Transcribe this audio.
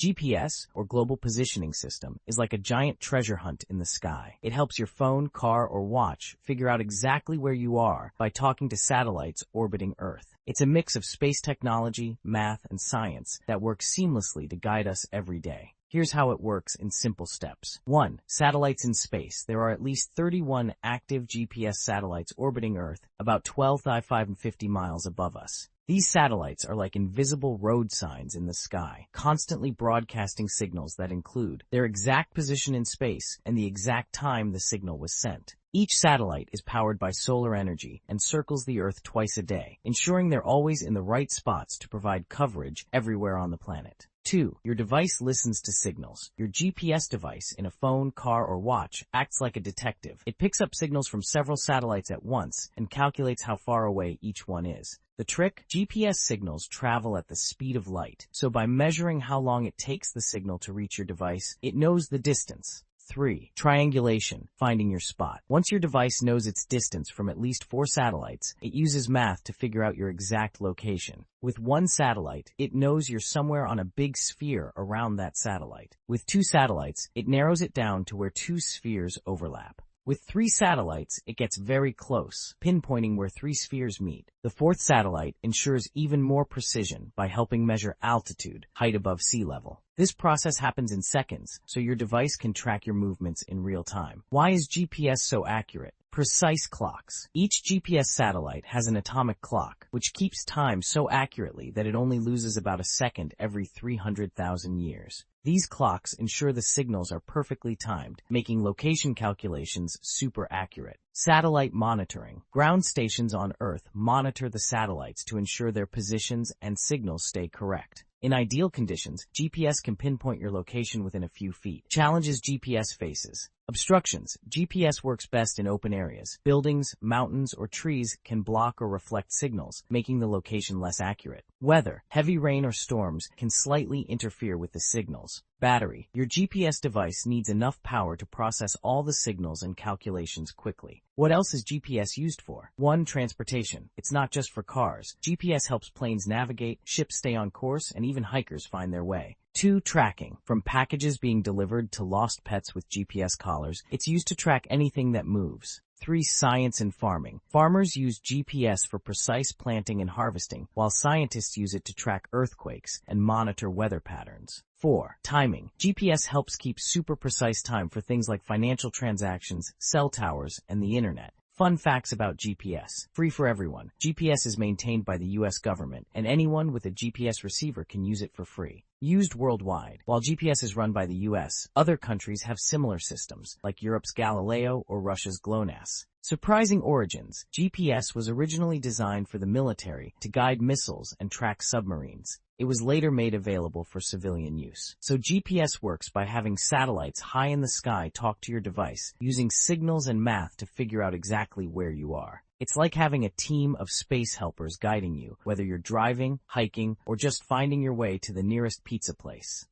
GPS, or Global Positioning System, is like a giant treasure hunt in the sky. It helps your phone, car, or watch figure out exactly where you are by talking to satellites orbiting Earth. It's a mix of space technology, math, and science that works seamlessly to guide us every day. Here's how it works in simple steps. 1. Satellites in space. There are at least 31 active GPS satellites orbiting Earth, about 12,550 miles above us. These satellites are like invisible road signs in the sky, constantly broadcasting signals that include their exact position in space and the exact time the signal was sent. Each satellite is powered by solar energy and circles the Earth twice a day, ensuring they're always in the right spots to provide coverage everywhere on the planet. 2. Your device listens to signals. Your GPS device in a phone, car, or watch acts like a detective. It picks up signals from several satellites at once and calculates how far away each one is. The trick? GPS signals travel at the speed of light, so by measuring how long it takes the signal to reach your device, it knows the distance. 3. Triangulation, finding your spot. Once your device knows its distance from at least 4 satellites, it uses math to figure out your exact location. With 1 satellite, it knows you're somewhere on a big sphere around that satellite. With 2 satellites, it narrows it down to where 2 spheres overlap. With 3 satellites, it gets very close, pinpointing where 3 spheres meet. The 4th satellite ensures even more precision by helping measure altitude, height above sea level. This process happens in seconds, so your device can track your movements in real time. Why is GPS so accurate? Precise clocks. Each GPS satellite has an atomic clock, which keeps time so accurately that it only loses about a second every 300,000 years. These clocks ensure the signals are perfectly timed, making location calculations super accurate. Satellite monitoring. Ground stations on Earth monitor the satellites to ensure their positions and signals stay correct. In ideal conditions, GPS can pinpoint your location within a few feet. Challenges GPS faces. Obstructions. GPS works best in open areas. Buildings, mountains, or trees can block or reflect signals, making the location less accurate. Weather. Heavy rain or storms can slightly interfere with the signals. Battery. Your GPS device needs enough power to process all the signals and calculations quickly. What else is GPS used for? 1. Transportation. It's not just for cars. GPS helps planes navigate, ships stay on course, and even hikers find their way. 2. Tracking. From packages being delivered to lost pets with GPS collars, it's used to track anything that moves. 3. Science and farming. Farmers use GPS for precise planting and harvesting, while scientists use it to track earthquakes and monitor weather patterns. 4. Timing. GPS helps keep super precise time for things like financial transactions, cell towers, and the internet. Fun facts about GPS. Free for everyone. GPS is maintained by the U.S. government, and anyone with a GPS receiver can use it for free. Used worldwide. While GPS is run by the U.S., other countries have similar systems, like Europe's Galileo or Russia's GLONASS. Surprising origins. GPS was originally designed for the military to guide missiles and track submarines. It was later made available for civilian use. So GPS works by having satellites high in the sky talk to your device, using signals and math to figure out exactly where you are. It's like having a team of space helpers guiding you, whether you're driving, hiking, or just finding your way to the nearest pizza place.